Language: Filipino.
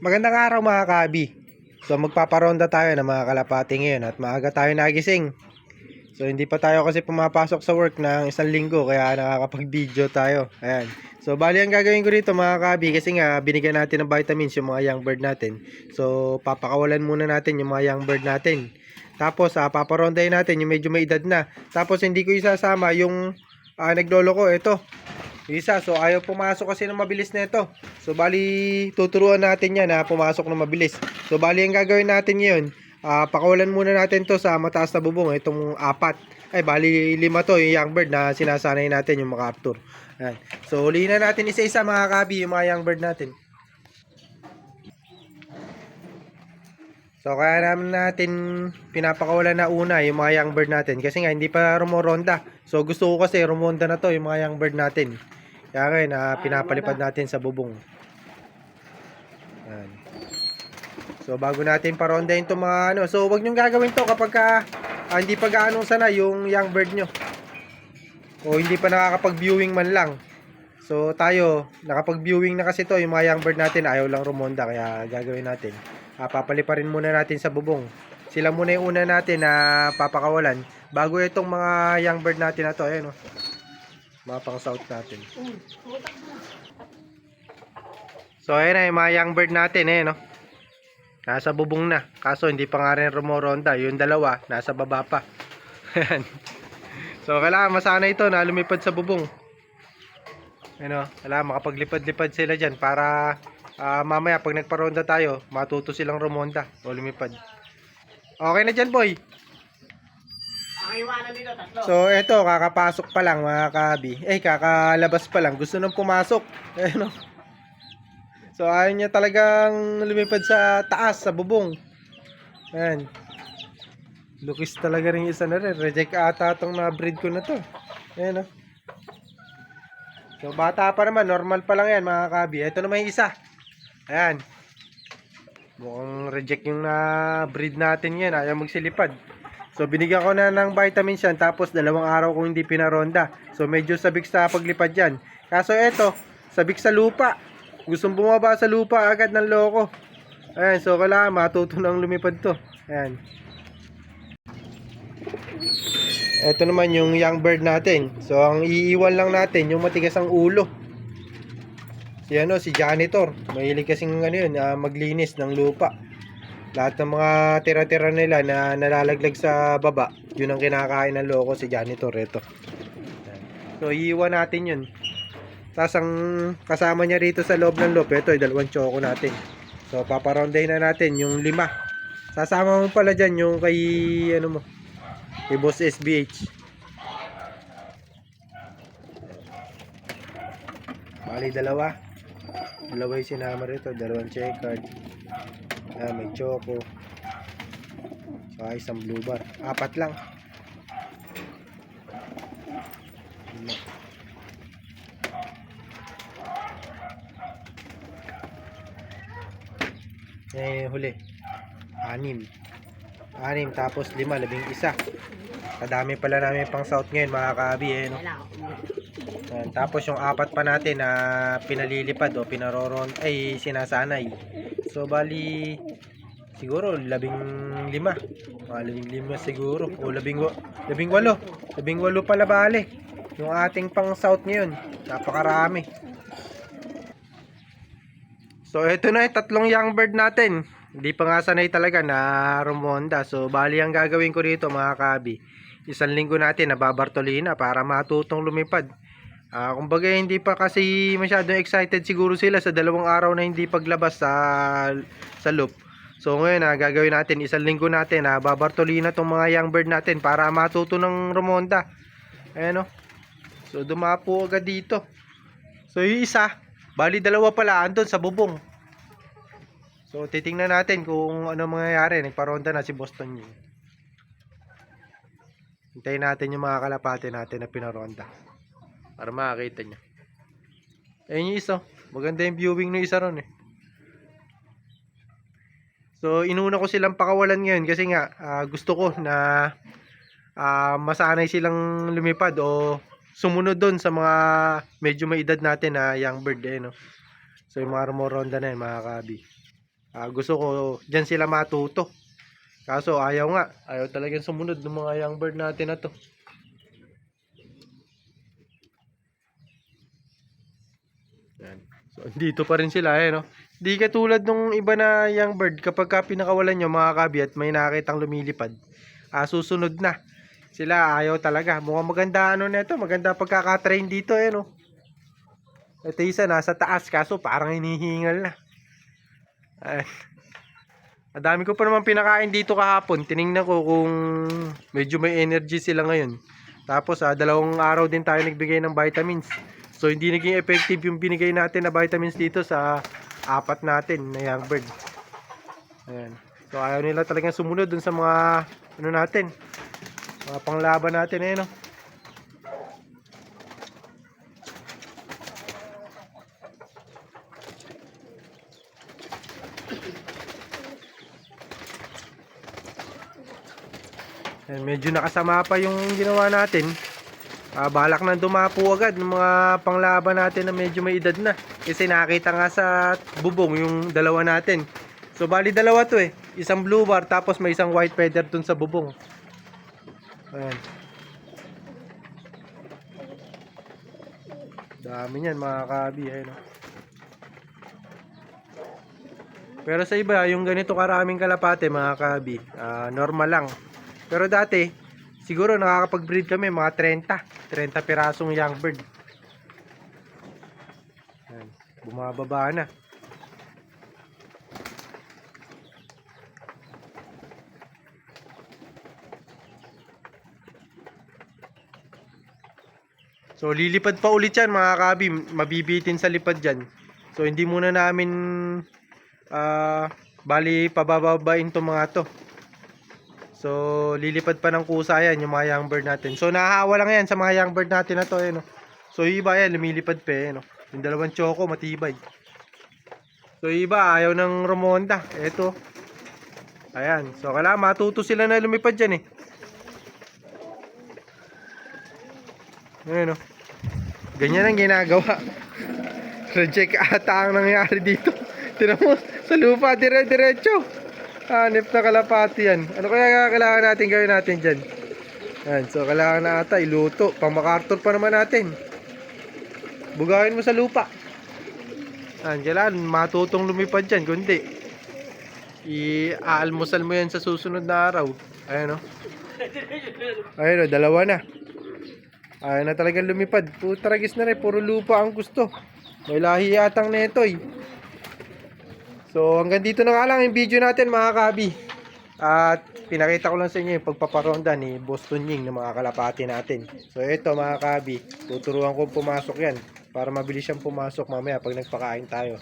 Magandang araw mga kabi. So magpaparonda tayo ng mga kalapati ngayon at maaga tayo nagising. So hindi pa tayo kasi pumapasok sa work ng isang linggo kaya nakakapag-video tayo. Ayan. So bali ang gagawin ko dito mga kabi kasi nga binigyan natin ng vitamins yung mga young bird natin. So papakawalan muna natin yung mga young bird natin. Tapos paparondahin natin yung medyo may edad na. Tapos hindi ko isasama yung naglolo ko ito. Isa, so ayaw pumasok kasi ng mabilis na ito. So bali tuturuan natin yan na pumasok ng mabilis. So bali ang gagawin natin ngayon, pakawalan muna natin to sa mataas na bubong. Itong apat, ay bali 5 to yung young bird na sinasanay natin yung maka-capture. Ayan. So ulihin na natin isa-isa mga kabi yung mga young bird natin. So kaya naman natin pinapakawalan na una yung mga young bird natin kasi nga hindi pa rumoronda. So gusto ko kasi rumonda na to yung mga young bird natin. Kaya ngayon pinapalipad natin sa bubong. Ayan. So bago natin parondahin itong mga ano. So wag nyo gagawin to kapag hindi pa gaano sana yung young bird nyo. O hindi pa nakakapag-viewing man lang. So tayo, nakapag-viewing na kasi to yung mga young bird natin. Ayaw lang rumonda kaya gagawin natin. Papaliparin muna natin sa bubong. Sila muna yung una natin na papakawalan. Bago itong mga young bird natin na to. Ayan o. Mga pang south natin. So ayan na yung mga young bird natin eh no. Nasa bubong na. Kaso hindi pa nga rin rumoronda. Yung dalawa nasa baba pa. So kailangan masana ito na lumipad sa bubong. Ano, kailangan makapaglipad-lipad sila dyan para mamaya pag nagparonda tayo matuto silang rumonda o lumipad. Okay na dyan boy. So eto kakapasok pa lang mga kabi. Kakalabas pa lang. Gusto nang pumasok. Ayun o. So ayaw niya talagang lumipad sa taas, sa bubong. Ayan. Lukis talaga rin isa na rin. Reject ata itong na-breed ko na to. Ayan o. So bata pa naman. Normal pa lang yan mga kabi. Ito naman yung isa. Ayan. Mukhang reject yung na-breed natin yan. Ayaw magsilipad. So binigyan ko na ng vitamins yan. Tapos 2 araw kung hindi pinaronda. So medyo sabik sa paglipad yan. Kaso eto, sabik sa lupa. Gustong bumaba sa lupa agad ng loko. Ayan, so kailangan matuto ng lumipad to. Ayan. Ito naman yung young bird natin. So ang iiwan lang natin yung matigas ang ulo. Si janitor. Mahilig kasing maglinis ng lupa. Lahat ng mga tira-tira nila na nalalaglag sa baba, yun ang kinakain ng loko si janitor ito. So iiwan natin yun. Tapos ang kasama niya rito sa loob ng loop, ito ay 2 choco natin. So paparondahin na natin yung 5. Sasama mo pala dyan yung kay kay Boss SBH. Bali 2 yung sinama rito, 2 checkered. May choco. Saka isang blue bar. 4 lang. Huli 6 tapos 5, 11. Kadami pala namin pang south ngayon mga kabi no? Tapos yung 4 pa natin na pinalilipad o sinasanay. So bali siguro 15, mga 15 siguro o 18 pala bali yung ating pang south ngayon. Napakarami. So ito na yung 3 young bird natin. Hindi pa nga sanay talaga na rumonda. So bali ang gagawin ko rito mga kabi, 1 linggo natin na babartolina para matutong lumipad. Kumbaga hindi pa kasi masyadong excited siguro sila sa 2 araw na hindi paglabas sa loop. So ngayon gagawin natin 1 linggo natin na babartolina tong mga young bird natin para matuto ng rumonda. Ayan o. So dumapo agad dito. So yung isa, bali 2 pala andun sa bubong. So titingnan natin kung ano mangyayari. Nagparonda na si Boston yun. Hintayin natin yung mga kalapate natin na pinaronda para makakita nyo. Ayun yung isa. Maganda yung viewing ng isa ron eh. So inuna ko silang pakawalan ngayon kasi nga gusto ko na masanay silang lumipad o sumunod doon sa mga medyo may edad natin na young bird no. So yung mga rumoronda na yun mga kabi. Gusto ko dyan sila matuto. Kaso ayaw nga. Ayaw talagang sumunod ng mga young bird natin na to. Yan. So, dito pa rin sila no. Di katulad nung iba na young bird, kapag ka pinakawalan nyo mga kabi at may nakitang lumilipad, susunod na. Sila ayaw talaga. Mukhang maganda nito, maganda pagkakatrain dito no. Ito isa nasa taas kaso parang hinihingal na. Ang dami ko pa naman pinakain dito kahapon. Tiningnan ko kung medyo may energy sila ngayon. Tapos 2 araw din tayo nagbigay ng vitamins. So hindi naging effective yung binigay natin na vitamins dito sa 4 natin na young bird. Ayan. So ayaw nila talagang sumunod dun sa mga natin. Mga panglaban natin no. Ayan, medyo nakasama pa yung ginawa natin. Balak na dumapo agad ng mga panglaban natin na medyo may edad na. Kasi nakita nga sa bubong yung dalawa natin. So bali dalawa to isang blue bar tapos may isang white feather dun sa bubong. Ayan. Dami niyan mga kabi. Ayan. Pero sa iba yung ganito karaming kalapate mga kabi, normal lang. Pero dati siguro nakakapag-breed kami mga 30 pirasong young bird. Ayan, bumababa na. So lilipad pa ulit yan mga kabi, mabibitin sa lipad dyan. So hindi muna namin bali pabababain to mga to. So lilipad pa ng kusa yan yung mga young bird natin. So nahahawa lang yan sa mga young bird natin na to no. So yung iba yan lumilipad pa no. Yung dalawang choco matibay. So yung iba ayaw ng rumonda. Eto. Ayan. So kailangan matuto sila na lumipad dyan Ayan no. Ganyan ang ginagawa. Reject ata ang nangyari dito. Tinan mo sa lupa dire-diretso. Hanip na kalapati yan. Ano kaya kailangan natin gawin natin dyan? Yan. So kailangan na ata iluto. Pang MacArthur pa naman natin. Bugawin mo sa lupa. Yan. Kailangan matutong lumipad dyan. Kundi i-aalmusal mo yan sa susunod na araw. Ayan o. Ayan o. Dalawa na. Ayan na talagang lumipad. Putragis na rin. Puro lupa ang gusto. May lahi yatang netoy. So hanggang dito na nga lang yung video natin mga kabi. At pinakita ko lang sa inyo yung pagpaparonda ni Boston Ying ng mga kalapati natin. So ito mga kabi, tuturuan ko pumasok yan para mabilis siyang pumasok mamaya pag nagpakain tayo.